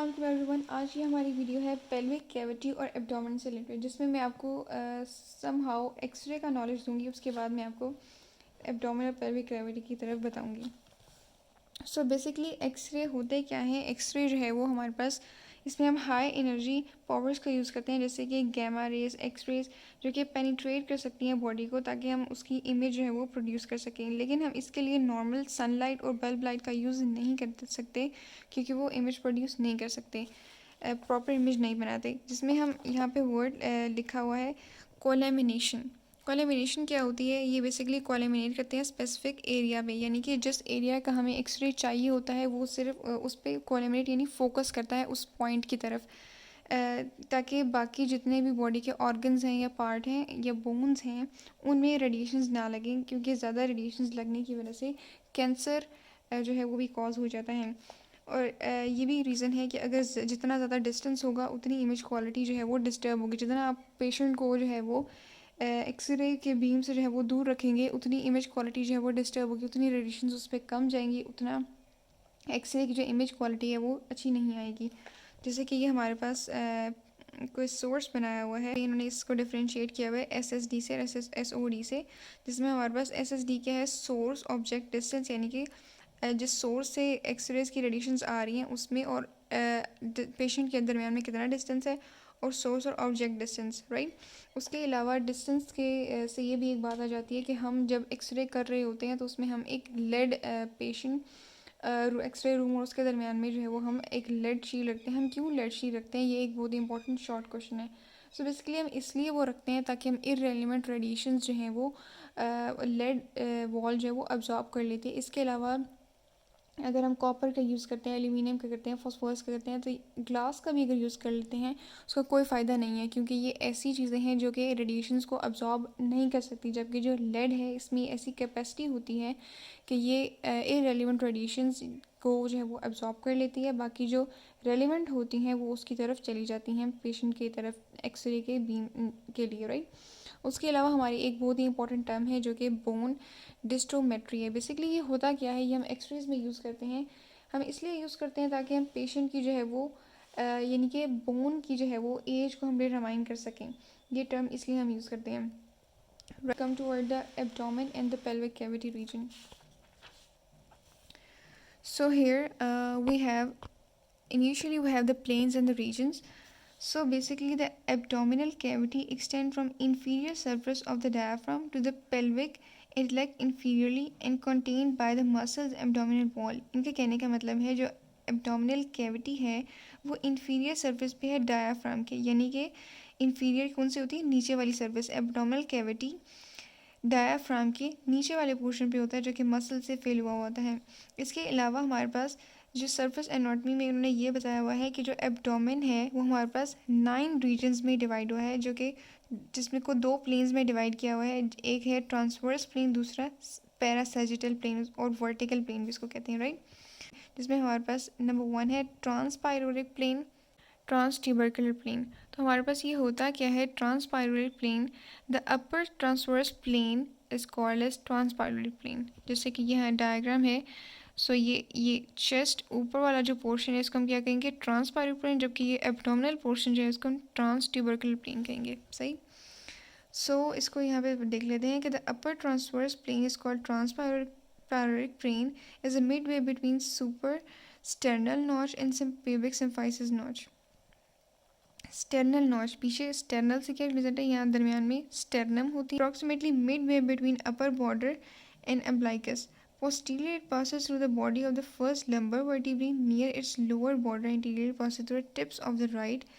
अस्सलाम वालेकुम एवरीवन। आज की हमारी वीडियो है पेल्विक कैविटी और एब्डोमेन से रिलेटेड, जिसमें मैं आपको सम हाउ एक्सरे का नॉलेज दूंगी। उसके बाद मैं आपको एब्डोमेन और पेल्विक कैविटी की तरफ बताऊंगी। सो बेसिकली एक्सरे होते क्या है? एक्सरे जो है वो हमारे पास, इसमें हम हाई एनर्जी पावर्स का यूज़ करते हैं, जैसे कि गैमा रेज, एक्स रेज, जो कि पेनिट्रेट कर सकती हैं बॉडी को, ताकि हम उसकी इमेज जो है वो प्रोड्यूस कर सकें। लेकिन हम इसके लिए नॉर्मल सनलाइट और बल्ब लाइट का यूज़ नहीं कर सकते, क्योंकि वो इमेज प्रोड्यूस नहीं कर सकते, प्रॉपर इमेज नहीं बनाते। जिसमें हम यहाँ पे वर्ड लिखा हुआ है कोलैमिनेशन। कोलैमिनेशन क्या होती है? ये बेसिकली कोलैमिनेट करते हैं स्पेसिफिक एरिया पे, यानी कि जिस एरिया का हमें एक्सरे चाहिए होता है वो सिर्फ उस पर कोलैमिनेट यानी फोकस करता है उस पॉइंट की तरफ, ताकि बाकी जितने भी बॉडी के ऑर्गन्स हैं या पार्ट हैं या बोन्स हैं उनमें रेडिएशंस ना लगें, क्योंकि ज़्यादा रेडिएशंस लगने की वजह से कैंसर जो है वो भी कॉज हो जाता है। और ये भी रीज़न है कि अगर जितना ज़्यादा डिस्टेंस होगा उतनी इमेज क्वालिटी जो है वो डिस्टर्ब होगी। जितना आप पेशेंट को जो है वो एक्सरे के बीम से जो है वो दूर रखेंगे, उतनी इमेज क्वालिटी जो है वो डिस्टर्ब होगी, उतनी रेडिएशन उस पर कम जाएंगी, उतना एक्सरे की जो इमेज क्वालिटी है वो अच्छी नहीं आएगी। जैसे कि ये हमारे पास कोई सोर्स बनाया हुआ है, इन्होंने इसको डिफ्रेंशिएट किया हुआ है SSD से और SSOD से, जिसमें हमारे पास SSD क्या है, सोर्स ऑब्जेक्ट डिस्टेंस, यानी कि जिस सोर्स से एक्सरेज की रेडिएशंस आ रही हैं उसमें और पेशेंट के दरमियान में कितना डिस्टेंस है, और सोर्स और ऑब्जेक्ट डिस्टेंस, राइट। उसके अलावा डिस्टेंस के से ये भी एक बात आ जाती है कि हम जब एक्सरे कर रहे होते हैं तो उसमें हम एक लेड पेशेंट एक्सरे रूम और उसके दरमियान में जो है वो हम एक लेड शील्ड रखते हैं। हम क्यों लेड शील्ड रखते हैं? ये एक बहुत ही इंपॉर्टेंट शॉर्ट क्वेश्चन है। सो बेसिकली हम इसलिए वो रखते हैं ताकि हम इररेलेवेंट रेडिएशंस जो हैं वो लेड वॉल जो है वो अब्जॉर्ब कर लेते हैं। इसके अलावा अगर हम कॉपर का यूज़ करते हैं, एल्यूमिनियम का करते हैं, फॉस्फोरस का करते हैं, तो ग्लास का भी अगर यूज़ कर लेते हैं उसका कोई फ़ायदा नहीं है, क्योंकि ये ऐसी चीज़ें हैं जो कि रेडिएशंस को अब्जॉर्ब नहीं कर सकती। जबकि जो लेड है इसमें ऐसी कैपेसिटी होती है कि ये इररेलेवेंट रेडिएशंस को जो है वो अब्जॉर्ब कर लेती है, बाकी जो रेलिवेंट होती हैं वो उसकी तरफ चली जाती हैं, पेशेंट की तरफ एक्सरे के बीम के लिए, राइट। उसके अलावा हमारी एक बहुत ही इंपॉर्टेंट टर्म है जो कि बोन डिस्ट्रोमेट्री है। बेसिकली ये होता क्या है? ये हम एक्सरेज में यूज़ करते हैं। हम इसलिए यूज़ करते हैं ताकि हम पेशेंट की जो है वो यानी कि बोन की जो है वो एज को हम डिटरमाइन कर सकें। ये टर्म इसलिए हम यूज़ करते हैं। Welcome toward the abdomen and the pelvic cavity region. So here we have, initially we have the planes and the regions. So basically the abdominal cavity extends from inferior surface of the diaphragm to the pelvic intellect inferiorly and contained by the muscles abdominal wall. इनके कहने का मतलब है जो abdominal cavity है वो inferior surface पे है diaphragm के, यानी कि inferior कौन सी होती है? नीचे वाली surface। abdominal cavity डायाफ्राम के नीचे वाले पोर्शन पे होता है जो कि मसल से फिल हुआ होता है। इसके अलावा हमारे पास जो सरफेस एनाटॉमी में उन्होंने ये बताया हुआ है कि जो एब्डोमेन है वो हमारे पास 9 रीजन्स में डिवाइड हुआ है, जो कि जिसमें को 2 प्लेन्स में डिवाइड किया हुआ है। एक है ट्रांसवर्स प्लेन, दूसरा पैरासैजिटल प्लेन और वर्टिकल प्लेन भी इसको कहते हैं, राइट। जिसमें हमारे पास नंबर 1 है ट्रांसपाइरोरिक प्लेन, ट्रांसट्यूबरकुलर प्लेन। तो हमारे पास ये होता क्या है? Transpyloric plane, the upper transverse plane is called as transpyloric plane. जैसे कि यहाँ डायग्राम है। सो ये चेस्ट ऊपर वाला जो पोर्शन है इसको हम क्या कहेंगे? ट्रांसपाइरोरिक प्लेन, जबकि ये एब्डोमिनल पोर्शन जो है इसको हम ट्रांसट्यूबरकुलर प्लेन कहेंगे, सही। सो इसको यहाँ पे देख लेते हैं कि the upper transverse plane is called transpyloric plane, is a midway between suprasternal notch and pubic symphysis notch. Sternal notch, पीछे स्टर्नल से क्या रिजल्ट है? यहाँ दरमियान में स्टर्नम होती है। Approximately mid way between upper border and umbilicus. Posteriorly it passes through the body of the first lumbar vertebrae near its lower border. Anteriorly passes through the tips of the right,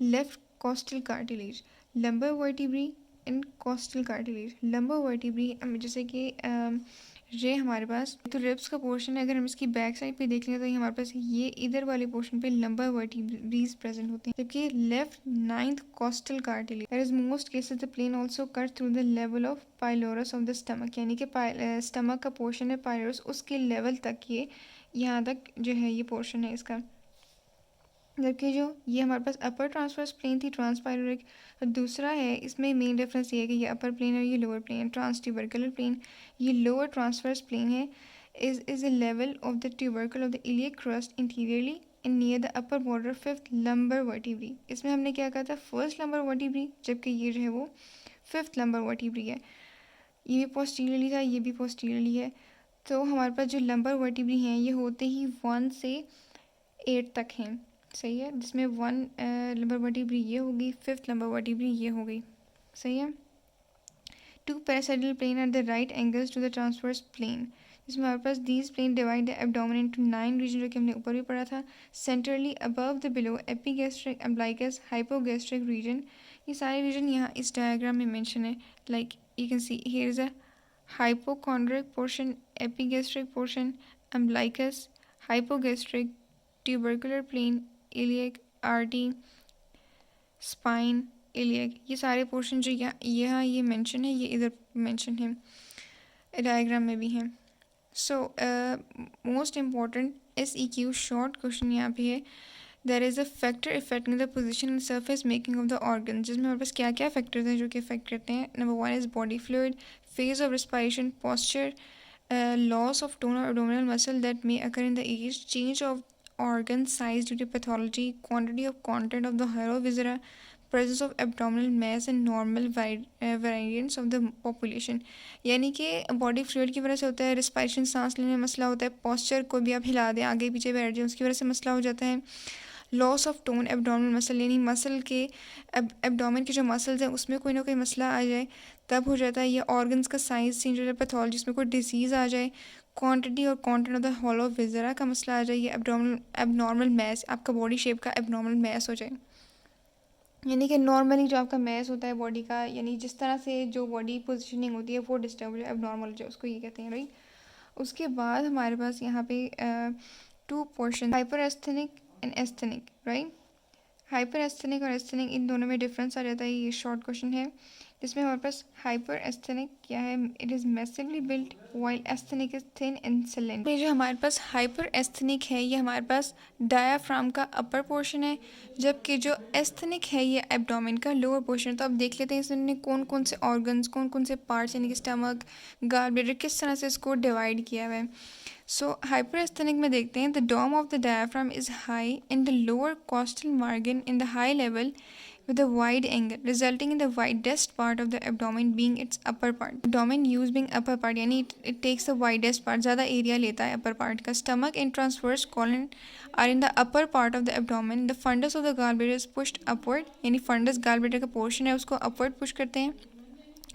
left costal cartilage. Lumbar vertebrae and costal cartilage. Lumbar vertebrae जैसे कि ये हमारे पास तो ribs का portion है। अगर हम इसकी बैक साइड पे देख लें तो ये हमारे पास ये इधर वाले पोर्शन पे लंबर वर्टिब्रेज प्रेजेंट होते हैं, जबकि left 9th costal cartilage. That is most cases the plane also cut through the level of pylorus of the stomach, यानी कि स्टमक का पोर्शन है पाइलोरस, उसके लेवल तक ये यहाँ तक जो है ये पोर्शन है इसका। जबकि जो ये हमारे पास अपर ट्रांसवर्स प्लेन थी ट्रांसपाइरोरिक, और दूसरा है इसमें मेन डिफरेंस ये है कि ये अपर प्लेन है और ये लोअर प्लेन है। ट्रांसट्यूबरकुलर प्लेन, ये लोअर ट्रांसवर्स प्लेन है, is a level of the tubercle of the iliac crust interiorly in near the upper border fifth lumbar vertebrae. इसमें हमने क्या कहा था, फर्स्ट लंबर वर्टिब्री, जबकि ये जो है वो फिफ्थ लंबर वर्टिब्री है। ये भी पोस्टीरियरली था, ये भी पोस्टीरियरली है। तो हमारे पास जो लंबर वर्टिब्री हैं ये होते ही 1 से 8 तक हैं, सही है, जिसमें 1 लंबर वर्टिब्री ये होगी, फिफ्थ लंबर वर्टिब्री ये हो गई, सही है। 2 parietal plane at the right angles to the transverse plane, जिसमें हमारे पास these plane divide the abdomen into 9 region, जो कि हमने ऊपर भी पढ़ा था। centrally above the below epigastric umbilicus hypogastric region, ये सारे region यहाँ इस diagram में mention है। like you can see here is a hypochondric portion, epigastric portion, umbilicus, hypogastric, tubercular plane, iliac, artery, spine, iliac, ये सारे पोर्शन जो यहाँ ये मेंशन है, ये इधर मेंशन है, डायग्राम में भी हैं। So most important SEQ short question यहाँ पे है, there is a factor affecting the position and surface making of the organ, जिसमें हमारे पास क्या क्या फैक्टर्स हैं जो कि इफेक्ट करते हैं। Number 1 is body fluid, phase of respiration, posture, loss of tone or abdominal muscle that may occur in the age, change of organ size due to pathology, quantity of content of the hollow viscera, presence of abdominal mass and normal variance of the population। यानी कि body fluid की वजह से होता है, respiration सांस लेने में मसला होता है, पोस्चर को भी आप हिला दें आगे पीछे बैठ जाए उसकी वजह से मसला हो जाता है। Loss of tone abdominal muscle, यानी मसल के एब्डोमिन के जो मसल्स हैं उसमें कोई ना कोई मसला आ जाए तब हो जाता है। ये ऑर्गन्स का साइज चेंज हो जाए, पैथोलॉजी में कोई डिजीज़ आ जाए, क्वांटिटी और कंटेंट ऑफ द हॉलो विजरा का मसला आ जाए, ये एबनॉर्मल मैस, आपका बॉडी शेप का एबनॉर्मल मैस हो जाए। यानी कि नॉर्मली जो आपका मैस होता है बॉडी का, यानी जिस तरह से जो बॉडी पोजिशनिंग होती है वो डिस्टर्ब हो जाए, एबनॉर्मल हो जाए, उसको ये कहते हैं, राइट। उसके बाद हमारे पास यहाँ पे 2 portion, hyper asthenic and asthenic, right. Hyper asthenic और एस्थेनिक इन दोनों में डिफरेंस आ जाता है, ये शॉर्ट क्वेश्चन है, जिसमें हमारे पास हाइपर एस्थेनिक क्या है, it is massively built while asthenic is thin and cylinder. ये जो हमारे पास हाइपर एस्थेनिक है ये हमारे पास डायाफ्राम का अपर पोर्शन है, जबकि जो एस्थेनिक है ये एब्डोमेन का लोअर पोर्शन है। तो अब देख लेते हैं इसने कौन कौन से ऑर्गन्स, कौन कौन से पार्ट्स, यानी कि स्टमक, गॉल ब्लैडर, किस तरह से इसको डिवाइड किया हुआ है। सो हाइपरएस्थेनिक में देखते हैं, the dome of the diaphragm is high in the lower costal margin in the high level with a wide angle, resulting in the widest part of the abdomen being its upper part. Abdomen use being upper part, यानी it takes the widest part, ज़्यादा area लेता है upper part का। Stomach and transverse colon are in the upper part of the abdomen. The fundus of the gallbladder is pushed upward, यानी fundus gallbladder का portion है उसको upward push करते हैं।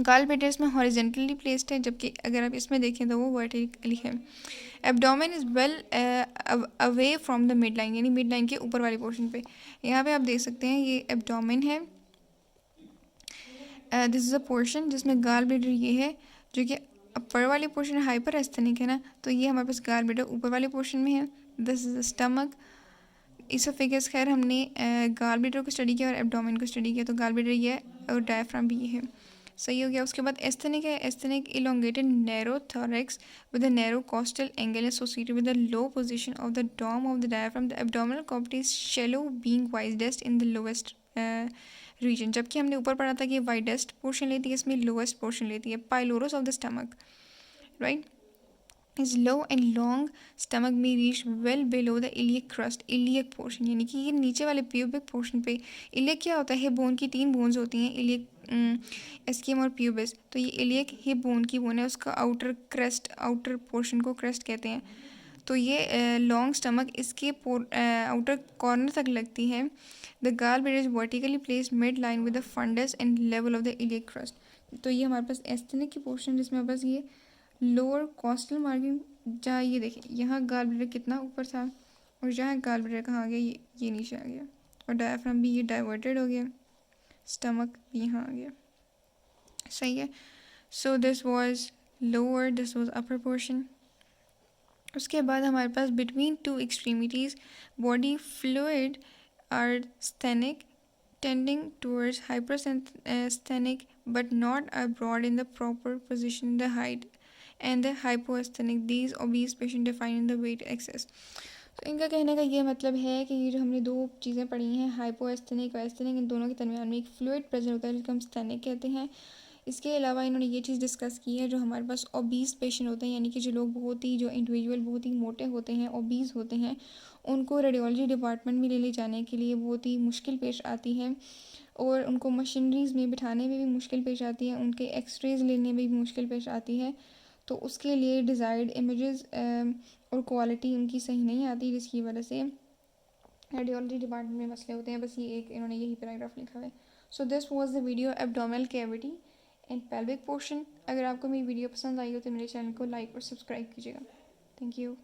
gallbladder इसमें horizontally placed है, जबकि अगर आप इसमें देखें तो वो vertically है। Abdomen is well away from the mid line, यानी मिड लाइन के ऊपर वाले पोर्शन पे। यहाँ पे आप देख सकते हैं ये एब्डोमेन है, दिस इज़ अ पोर्शन जिसमें गॉल ब्लैडर ये है, जो कि अपर वाले पोर्शन हाइपर एस्थेनिक है ना, तो ये हमारे पास गॉल ब्लैडर ऊपर वाले पोर्शन में है। This is a stomach, oesophagus, खैर हमने गॉल ब्लैडर को स्टडी किया और एब्डोमेन को स्टडी किया, तो गॉल ब्लैडर ये है और डायफ्राम भी ये है, सही हो गया। उसके बाद एस्थेनिक है, asthenic elongated narrow thorax with a narrow costal angle associated with the low position of the dome of the diaphragm. The abdominal cavity is shallow being widest in the lowest region, जबकि हमने ऊपर पढ़ा था कि widest portion लेती है, इसमें lowest portion लेती है। Pylorus of the stomach, right, is low and long stomach में reach well below the iliac crest, iliac portion, यानी कि ये नीचे वाले प्यूबिक पोर्शन पे। इलियक क्या होता है, हिप बोन की 3 बोन्स होती हैं, इलियक, एस्कियम और प्यूबिस। तो ये इलियक हिप बोन की बोन है, उसका आउटर क्रेस्ट, आउटर पोर्शन को क्रेस्ट कहते हैं। तो ये लॉन्ग स्टमक इसके आउटर कॉर्नर तक लगती है। The gall bladder is vertically placed mid line with the fundus and level of the iliac crest. तो ये हमारे पास एस्थेनिक की पोर्शन, जिसमें हमारे पास ये लोअर कॉस्टल मार्जिन, जहाँ ये देखिए यहाँ गॉल ब्लैडर कितना ऊपर था और जहाँ गॉल ब्लैडर कहाँ आ गया, ये नीचे आ गया, और डायफ्राम भी ये डाइवर्टेड हो गया, स्टमक भी यहाँ आ गया, सही है। So this was lower, this was upper portion. उसके बाद हमारे पास between 2 extremities body fluid are sthenic tending towards hyperesthenic but not abroad in the proper position in the height and the hypoesthenic. These obese patient defined in the weight excess. तो इनका कहने का ये मतलब है कि ये जो हमने 2 चीज़ें पढ़ी हैं, हाइपोएस्थेनिक और एस्थेनिक, इन दोनों के दरमियान में एक फ्लूइड प्रेजेंट होता है जिसको हम स्थेनिक कहते हैं। इसके अलावा इन्होंने ये चीज़ डिस्कस की है, जो हमारे पास ओबीस पेशेंट होते हैं, यानी कि जो लोग जो इंडिविजुअल बहुत ही मोटे होते हैं, ओबीस होते हैं, उनको रेडियोलॉजी डिपार्टमेंट में ले जाने के लिए बहुत ही मुश्किल पेश आती है, और उनको मशीनरीज़ में बिठाने में भी मुश्किल पेश आती है, उनके एक्सरेज लेने में भी मुश्किल पेश आती है। तो उसके लिए डिज़ायर्ड इमेजेस और क्वालिटी उनकी सही नहीं आती, जिसकी वजह से रेडियोलॉजी डिपार्टमेंट में मसले होते हैं। बस ये एक इन्होंने यही पैराग्राफ लिखा है। So this was the video abdominal cavity and pelvic portion. अगर आपको मेरी वीडियो पसंद आई हो तो मेरे चैनल को लाइक और सब्सक्राइब कीजिएगा। Thank you.